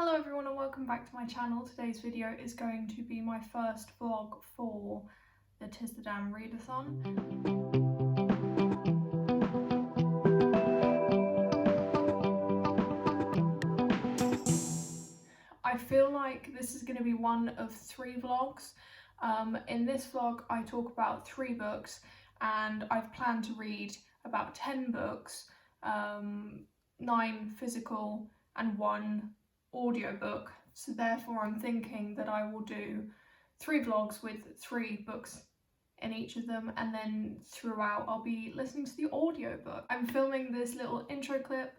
Hello everyone and welcome back to my channel. Today's video is going to be my first vlog for the Tis the Damn Readathon. I feel like this is going to be one of 3 vlogs. In this vlog I talk about 3 books and I've planned to read about 10 books, 9 physical and 1 audiobook. So therefore I'm thinking that I will do 3 vlogs with 3 books in each of them, and then throughout I'll be listening to the audiobook. I'm filming this little intro clip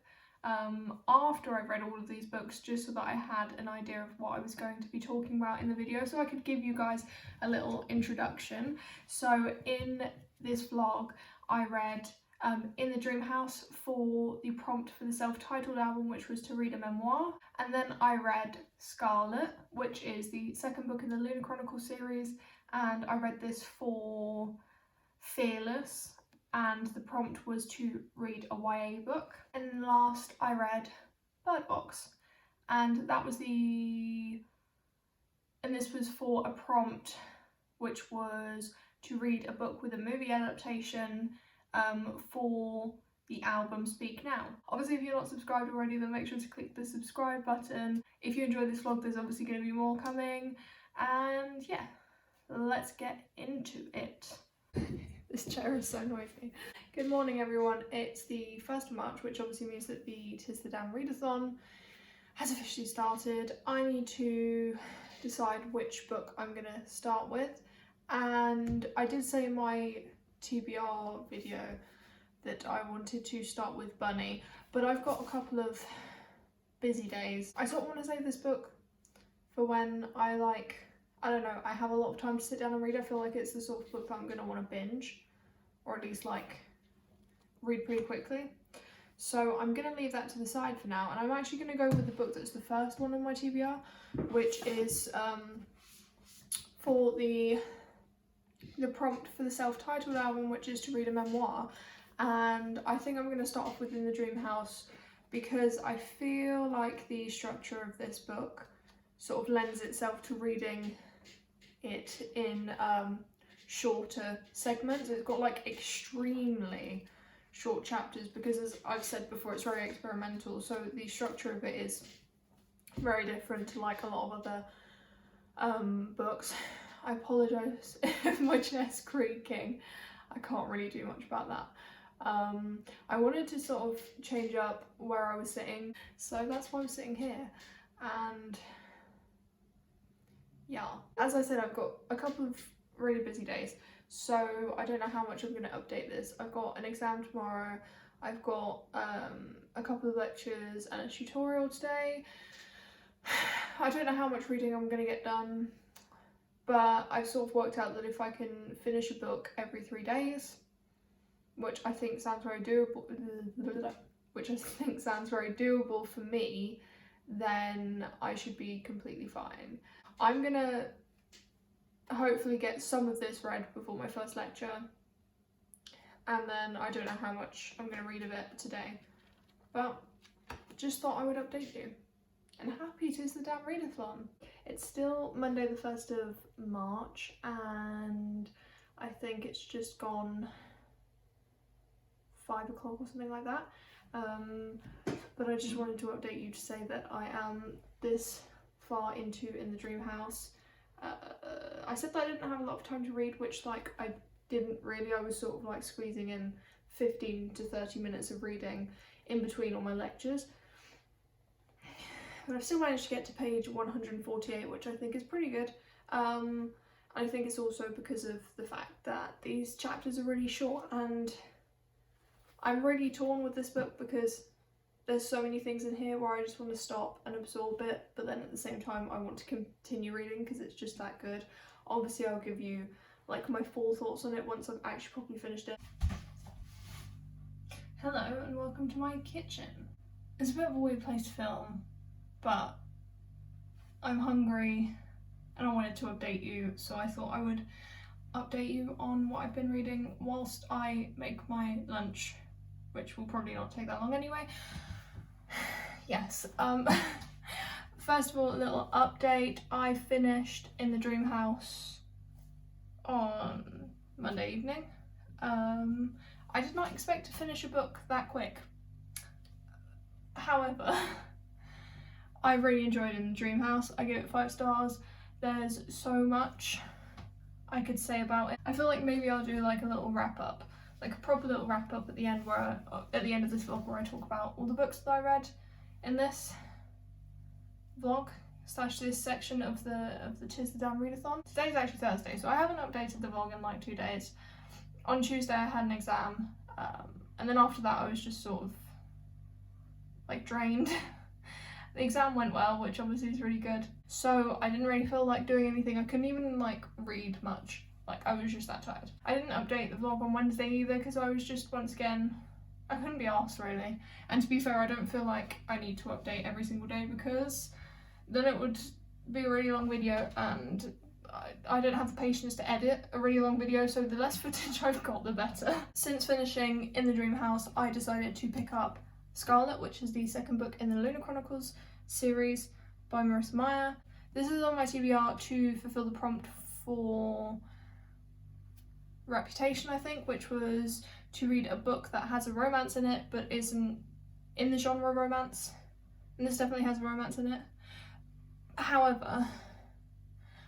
after I've read all of these books, just so that I had an idea of what I was going to be talking about in the video, so I could give you guys a little introduction. So in this vlog I read In the Dream House for the prompt for the self-titled album, which was to read a memoir, and then I read Scarlet, which is the 2nd book in the Lunar Chronicles series, and I read this for Fearless, and the prompt was to read a YA book. And last I read Bird Box, and this was for a prompt which was to read a book with a movie adaptation for the album Speak Now. Obviously if you're not subscribed already, then make sure to click the subscribe button. If you enjoy this vlog, there's obviously going to be more coming, and yeah, let's get into it. This chair is so noisy. Good morning everyone, it's the 1st of March, which obviously means that the Tis the Damn Readathon has officially started. I need to decide which book I'm going to start with, and I did say in my TBR video that I wanted to start with Bunny, but I've got a couple of busy days. I sort of want to save this book for when I don't know, I have a lot of time to sit down and read. I feel like it's the sort of book that I'm going to want to binge, or at least read pretty quickly. So I'm going to leave that to the side for now, and I'm actually going to go with the book that's the first one on my TBR, which is for the prompt for the self-titled album, which is to read a memoir. And I think I'm going to start off with In the Dream House, because I feel like the structure of this book sort of lends itself to reading it in shorter segments. It's got like extremely short chapters because, as I've said before, it's very experimental, so the structure of it is very different to like a lot of other books. I apologise if my chair's creaking. I can't really do much about that. I wanted to sort of change up where I was sitting, so that's why I'm sitting here. And yeah, as I said, I've got a couple of really busy days, so I don't know how much I'm going to update this. I've got an exam tomorrow, I've got a couple of lectures and a tutorial today. I don't know how much reading I'm going to get done, but I've sort of worked out that if I can finish a book every 3 days, which I think sounds very doable, for me, then I should be completely fine. I'm gonna hopefully get some of this read before my first lecture, and then I don't know how much I'm gonna read of it today, but just thought I would update you. And happy Tis the Damn Readathon! It's still Monday the 1st of March, and I think it's just gone 5 o'clock or something like that. But I just wanted to update you to say that I am this far into In the Dream House. I said that I didn't have a lot of time to read, which I didn't really. I was sort of squeezing in 15 to 30 minutes of reading in between all my lectures. But I've still managed to get to page 148, which I think is pretty good. I think it's also because of the fact that these chapters are really short, and I'm really torn with this book because there's so many things in here where I just want to stop and absorb it, but then at the same time I want to continue reading because it's just that good. Obviously I'll give you my full thoughts on it once I've actually properly finished it. Hello and welcome to my kitchen. It's a bit of a weird place to film, but I'm hungry and I wanted to update you, so I thought I would update you on what I've been reading whilst I make my lunch, which will probably not take that long anyway. Yes, First of all, a little update. I finished In the Dream House on Monday evening. I did not expect to finish a book that quick. However, I really enjoyed In the Dream House. I gave it 5 stars. There's so much I could say about it. I feel like maybe I'll do like a little wrap up, like a proper little wrap up at the end at the end of this vlog, where I talk about all the books that I read in this vlog / this section of the Tis the Damn Readathon. Today's actually Thursday, so I haven't updated the vlog in like 2 days. On Tuesday I had an exam, and then after that I was just sort of like drained. The exam went well, which obviously is really good. So I didn't really feel like doing anything. I couldn't even like read much. Like I was just that tired. I didn't update the vlog on Wednesday either because I was just, once again, I couldn't be arsed really. And to be fair, I don't feel like I need to update every single day because then it would be a really long video and I don't have the patience to edit a really long video, so the less footage I've got, the better. Since finishing In the Dream House, I decided to pick up Scarlet, which is the second book in the Lunar Chronicles series by Marissa Meyer. This is on my TBR to fulfill the prompt for Reputation, I think, which was to read a book that has a romance in it but isn't in the genre romance, and this definitely has a romance in it. However,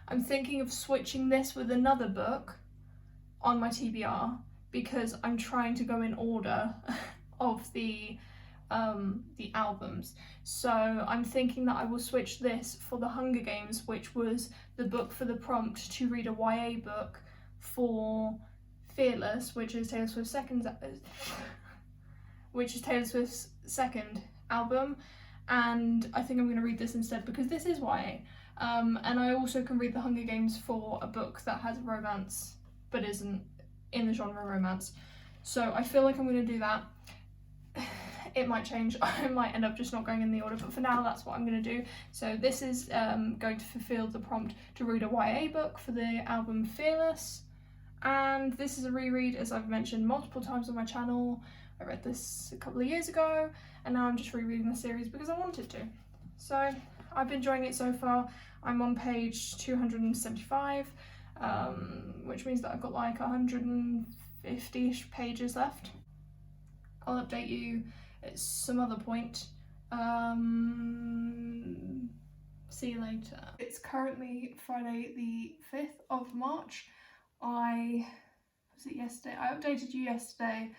I'm thinking of switching this with another book on my TBR because I'm trying to go in order of the albums. So I'm thinking that I will switch this for The Hunger Games, which was the book for the prompt to read a YA book for Fearless, which is Taylor Swift's second album, and I think I'm going to read this instead because this is YA. And I also can read The Hunger Games for a book that has romance but isn't in the genre romance. So I feel like I'm going to do that. It might change, I might end up just not going in the order, but for now that's what I'm going to do. So this is going to fulfill the prompt to read a YA book for the album Fearless, and this is a reread, as I've mentioned multiple times on my channel. I read this a couple of years ago and now I'm just rereading the series because I wanted to. So I've been enjoying it so far. I'm on page 275, which means that I've got like 150-ish pages left. I'll update you at some other point. See you later. It's currently Friday the 5th of March. I updated you yesterday,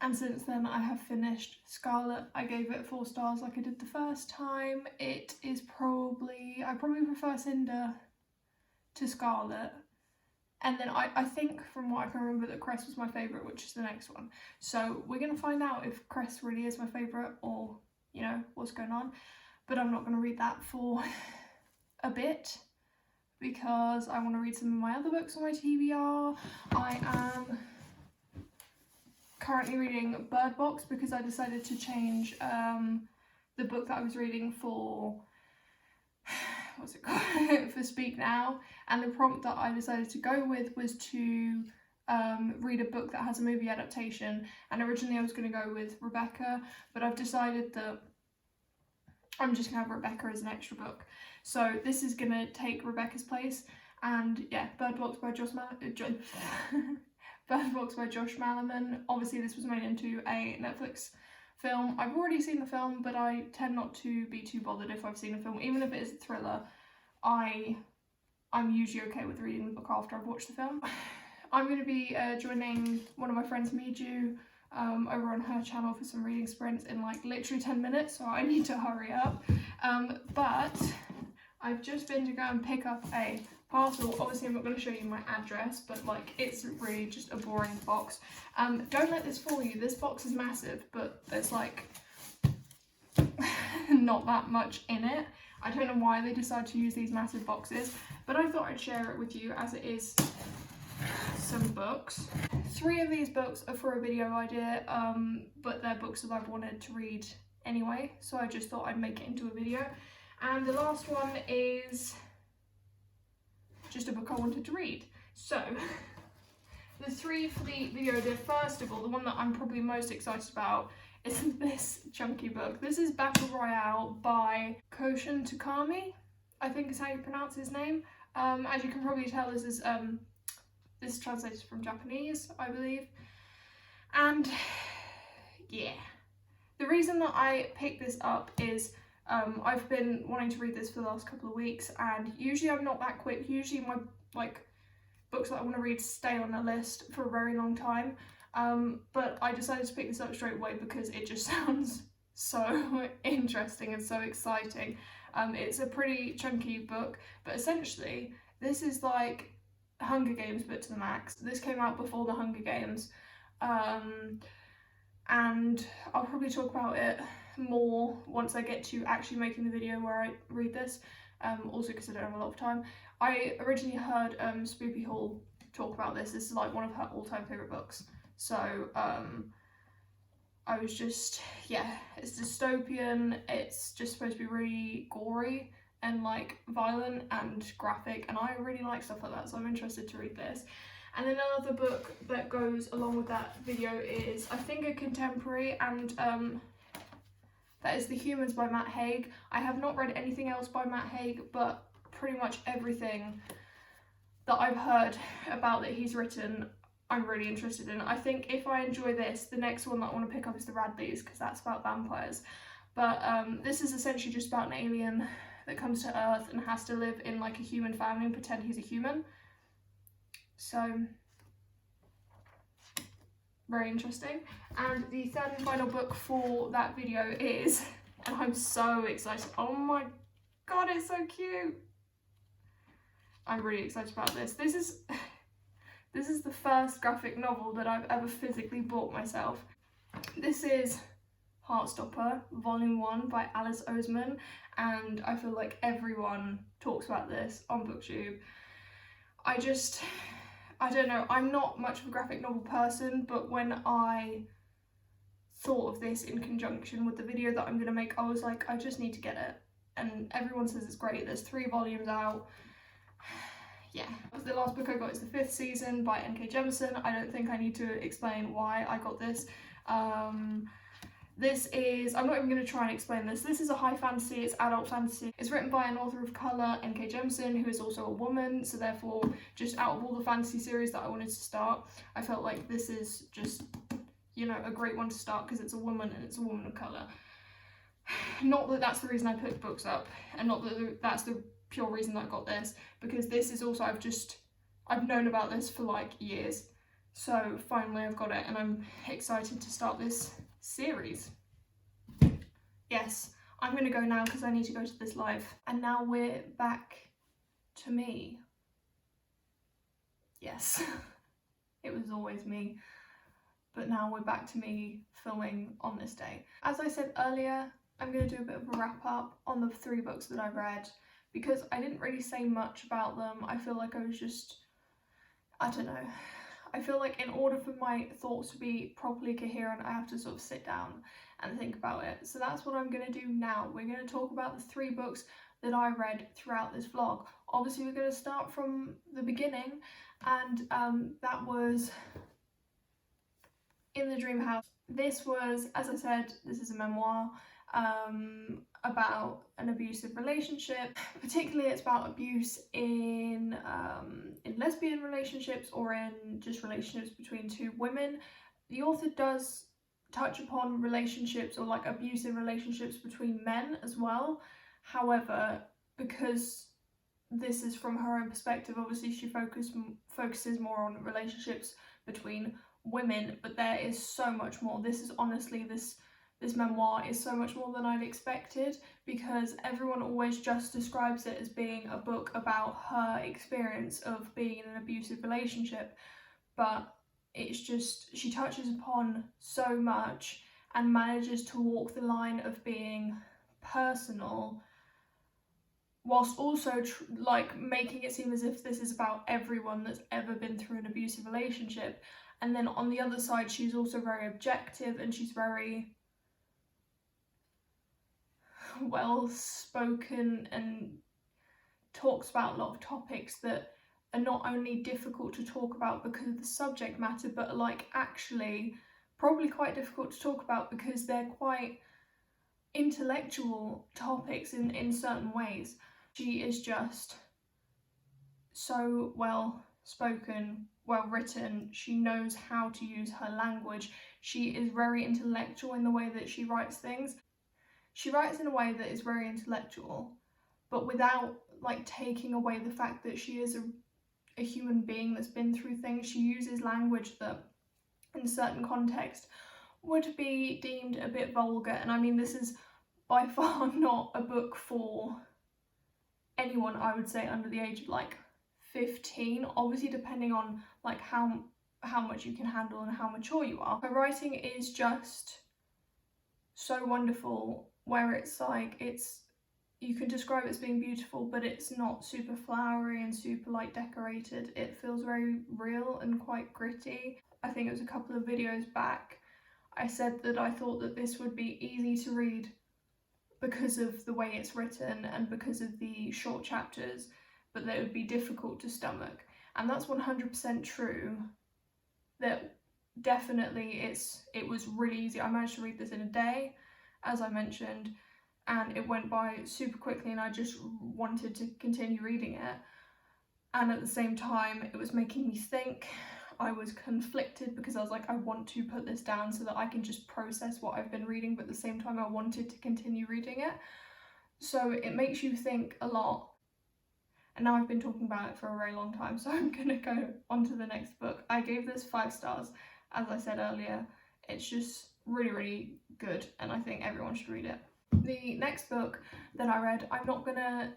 and since then I have finished Scarlet. I gave it 4 stars like I did the first time. It is I probably prefer Cinder to Scarlet. And then I think from what I can remember that Cress was my favourite, which is the next one. So we're going to find out if Cress really is my favourite or, you know, what's going on. But I'm not going to read that for a bit because I want to read some of my other books on my TBR. I am currently reading Bird Box because I decided to change the book that I was reading for what's it called for Speak Now, and the prompt that I decided to go with was to read a book that has a movie adaptation, and originally I was going to go with Rebecca, but I've decided that I'm just going to have Rebecca as an extra book. So this is going to take Rebecca's place, and yeah, Bird Box by Josh Malerman. Obviously this was made into a Netflix film. I've already seen the film, but I tend not to be too bothered if I've seen a film. Even if it is a thriller, I'm usually okay with reading the book after I've watched the film. I'm going to be joining one of my friends, Miju, over on her channel for some reading sprints in like literally 10 minutes, so I need to hurry up. But I've just been to go and pick up a parcel. Obviously I'm not going to show you my address, but like it's really just a boring box. Don't let this fool you, this box is massive, but there's like not that much in it. I don't know why they decide to use these massive boxes, but I thought I'd share it with you as it is some books. 3 of these books are for a video idea, but they're books that I've wanted to read anyway, so I just thought I'd make it into a video. And the last one is just a book I wanted to read. So the 3 for the video idea, first of all, the one that I'm probably most excited about is this chunky book. This is Battle Royale by Koshin Takami, I think is how you pronounce his name. As you can probably tell, this is translated from Japanese, I believe. And yeah, the reason that I picked this up is I've been wanting to read this for the last couple of weeks, and usually I'm not that quick. Usually my books that I want to read stay on a list for a very long time. But I decided to pick this up straight away because it just sounds so interesting and so exciting. It's a pretty chunky book, but essentially this is like Hunger Games but to the max. This came out before the Hunger Games, and I'll probably talk about it more once I get to actually making the video where I read this, also because I don't have a lot of time. I originally heard Spoopy Hall talk about this. This is like one of her all-time favourite books. So I was just, yeah, it's dystopian, it's just supposed to be really gory and like violent and graphic, and I really like stuff like that, so I'm interested to read this. And then another book that goes along with that video is, I think, a contemporary, and that is The Humans by Matt Haig. I have not read anything else by Matt Haig, but pretty much everything that I've heard about that he's written, I'm really interested in. I think if I enjoy this, the next one that I want to pick up is The Radleys, because that's about vampires. But this is essentially just about an alien that comes to Earth and has to live in like a human family and pretend he's a human. So, very interesting. And the third and final book for that video is, and I'm so excited, oh my god, it's so cute. I'm really excited about this. This is the first graphic novel that I've ever physically bought myself. This is Heartstopper, Volume 1 by Alice Oseman, and I feel like everyone talks about this on BookTube. I don't know, I'm not much of a graphic novel person, but when I thought of this in conjunction with the video that I'm going to make, I was like, I just need to get it. And everyone says it's great. There's 3 volumes out. Yeah. The last book I got is The Fifth Season by N.K. Jemisin. I don't think I need to explain why I got this. This is, I'm not even going to try and explain this. This is a high fantasy, it's adult fantasy. It's written by an author of colour, N.K. Jemisin, who is also a woman, so therefore, just out of all the fantasy series that I wanted to start, I felt like this is just, you know, a great one to start because it's a woman and it's a woman of colour. Not that that's the reason I picked books up, and not that that's the pure reason that I got this, because this is also, I've known about this for like years. So finally I've got it and I'm excited to start this series. Yes, I'm gonna go now because I need to go to this live. And now we're back to me. Yes, it was always me, but now we're back to me filming on this day. As I said earlier, I'm gonna do a bit of a wrap up on the 3 books that I've read because I didn't really say much about them. I feel like I was just, I don't know. I feel like in order for my thoughts to be properly coherent, I have to sort of sit down and think about it. So that's what I'm going to do now. We're going to talk about the 3 books that I read throughout this vlog. Obviously, we're going to start from the beginning, and that was In the Dream House. This was, as I said, this is a memoir about an abusive relationship. Particularly, it's about abuse in lesbian relationships or in just relationships between 2 women. The author does touch upon relationships or like abusive relationships between men as well. However, because this is from her own perspective, obviously she focuses more on relationships between women, but there is so much more. This is honestly, this memoir is so much more than I'd expected, because everyone always just describes it as being a book about her experience of being in an abusive relationship, but it's just, she touches upon so much and manages to walk the line of being personal whilst also like making it seem as if this is about everyone that's ever been through an abusive relationship. And then on the other side, she's also very objective and she's very well spoken and talks about a lot of topics that are not only difficult to talk about because of the subject matter, but like actually probably quite difficult to talk about because they're quite intellectual topics in certain ways. She is just so well spoken, well written. She knows how to use her language. She is very intellectual in the way that she writes things. She writes in a way that is very intellectual, but without like taking away the fact that she is a human being that's been through things. She uses language that in certain context would be deemed a bit vulgar, and I mean, this is by far not a book for anyone, I would say, under the age of like 15, obviously depending on like how much you can handle and how mature you are. Her writing is just so wonderful, where it's like, you can describe it as being beautiful, but it's not super flowery and super like decorated. It feels very real and quite gritty. I think it was a couple of videos back I said that I thought that this would be easy to read because of the way it's written and because of the short chapters, but that it would be difficult to stomach. And that's 100% true. That definitely it was really easy. I managed to read this in a day, as I mentioned, and it went by super quickly, and I just wanted to continue reading it. And at the same time, it was making me think. I was conflicted because I was like, I want to put this down so that I can just process what I've been reading, but at the same time I wanted to continue reading it. So it makes you think a lot. And now I've been talking about it for a very long time, so I'm gonna go on to the next book. I gave this 5 stars, as I said earlier. It's just really, really good, and I think everyone should read it. The next book that I read, I'm not gonna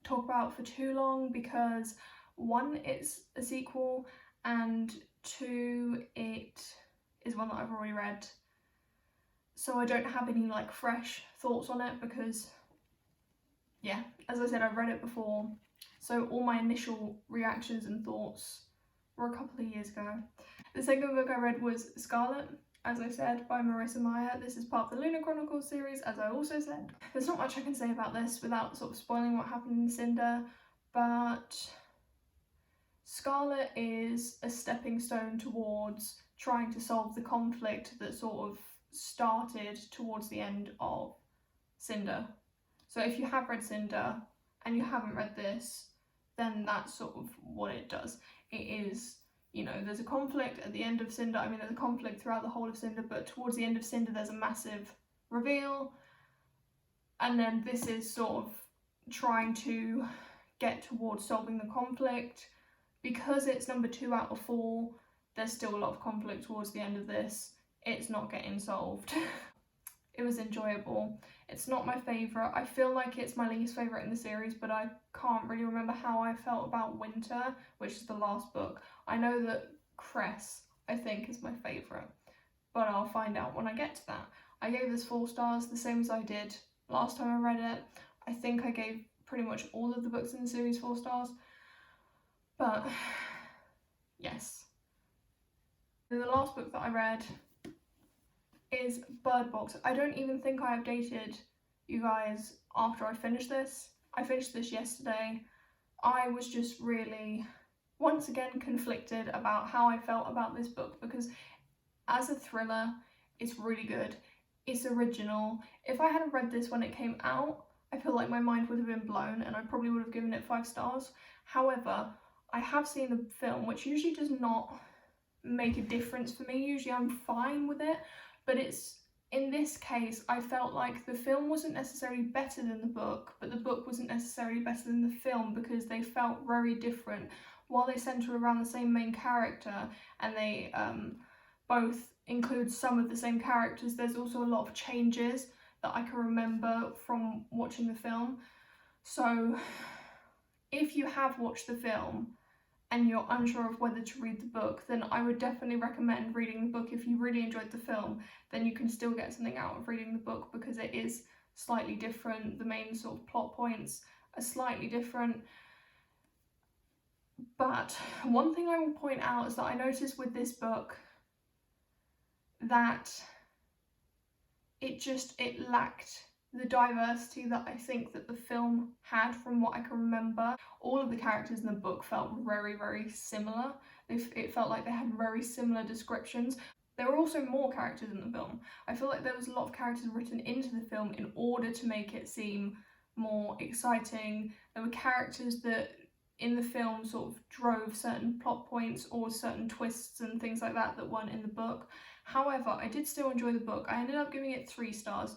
talk about for too long because 1, it's a sequel, and 2, it is one that I've already read. So I don't have any like fresh thoughts on it because, yeah, as I said, I've read it before. So all my initial reactions and thoughts were a couple of years ago. The second book I read was Scarlet, as I said, by Marissa Meyer. This is part of the Lunar Chronicles series, as I also said. There's not much I can say about this without sort of spoiling what happened in Cinder, but Scarlet is a stepping stone towards trying to solve the conflict that sort of started towards the end of Cinder. So if you have read Cinder and you haven't read this, then that's sort of what it does. It is, you know, there's a conflict at the end of Cinder. I mean, there's a conflict throughout the whole of Cinder, but towards the end of Cinder there's a massive reveal, and then this is sort of trying to get towards solving the conflict. Because it's number 2 out of 4, there's still a lot of conflict towards the end of this. It's not getting solved. It was enjoyable. It's not my favourite. I feel like it's my least favourite in the series, but I can't really remember how I felt about Winter, which is the last book. I know that Cress, I think, is my favourite, but I'll find out when I get to that. I gave this 4 stars, the same as I did last time I read it. I think I gave pretty much all of the books in the series 4 stars. But yes. The last book that I read is Bird Box. I don't even think I updated you guys after I finished this. I finished this yesterday. I was just really, once again, conflicted about how I felt about this book, because as a thriller, it's really good. It's original. If I hadn't read this when it came out, I feel like my mind would have been blown and I probably would have given it 5 stars. However, I have seen the film, which usually does not make a difference for me. Usually I'm fine with it, but in this case, I felt like the film wasn't necessarily better than the book, but the book wasn't necessarily better than the film because they felt very different. While they centre around the same main character and they both include some of the same characters, there's also a lot of changes that I can remember from watching the film. So if you have watched the film and you're unsure of whether to read the book, then I would definitely recommend reading the book. If you really enjoyed the film, then you can still get something out of reading the book because it is slightly different. The main sort of plot points are slightly different. But one thing I will point out is that I noticed with this book that it lacked the diversity that I think that the film had from what I can remember. All of the characters in the book felt very, very similar. It felt like they had very similar descriptions. There were also more characters in the film. I feel like there was a lot of characters written into the film in order to make it seem more exciting. There were characters that in the film sort of drove certain plot points or certain twists and things like that that weren't in the book. However, I did still enjoy the book. I ended up giving it 3 stars,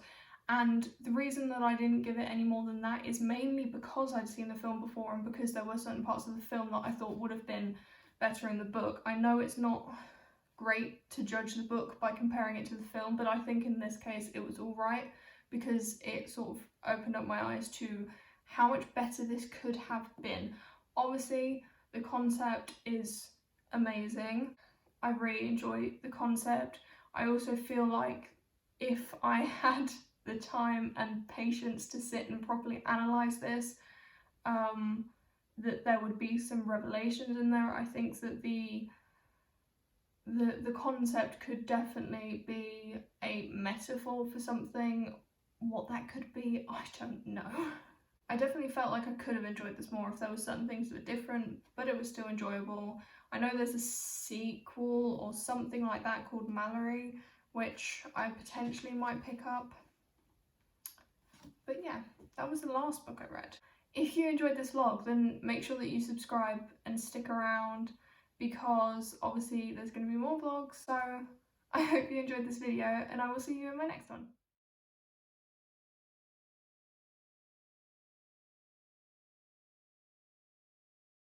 and the reason that I didn't give it any more than that is mainly because I'd seen the film before and because there were certain parts of the film that I thought would have been better in the book. I know it's not great to judge the book by comparing it to the film, but I think in this case it was alright because it sort of opened up my eyes to how much better this could have been. Obviously, the concept is amazing. I really enjoy the concept. I also feel like if I had the time and patience to sit and properly analyse this, that there would be some revelations in there. I think that the concept could definitely be a metaphor for something. What that could be, I don't know. I definitely felt like I could have enjoyed this more if there were certain things that were different, but it was still enjoyable. I know there's a sequel or something like that called Mallory, which I potentially might pick up. But yeah, that was the last book I read. If you enjoyed this vlog, then make sure that you subscribe and stick around, because obviously there's going to be more vlogs. So I hope you enjoyed this video, and I will see you in my next one.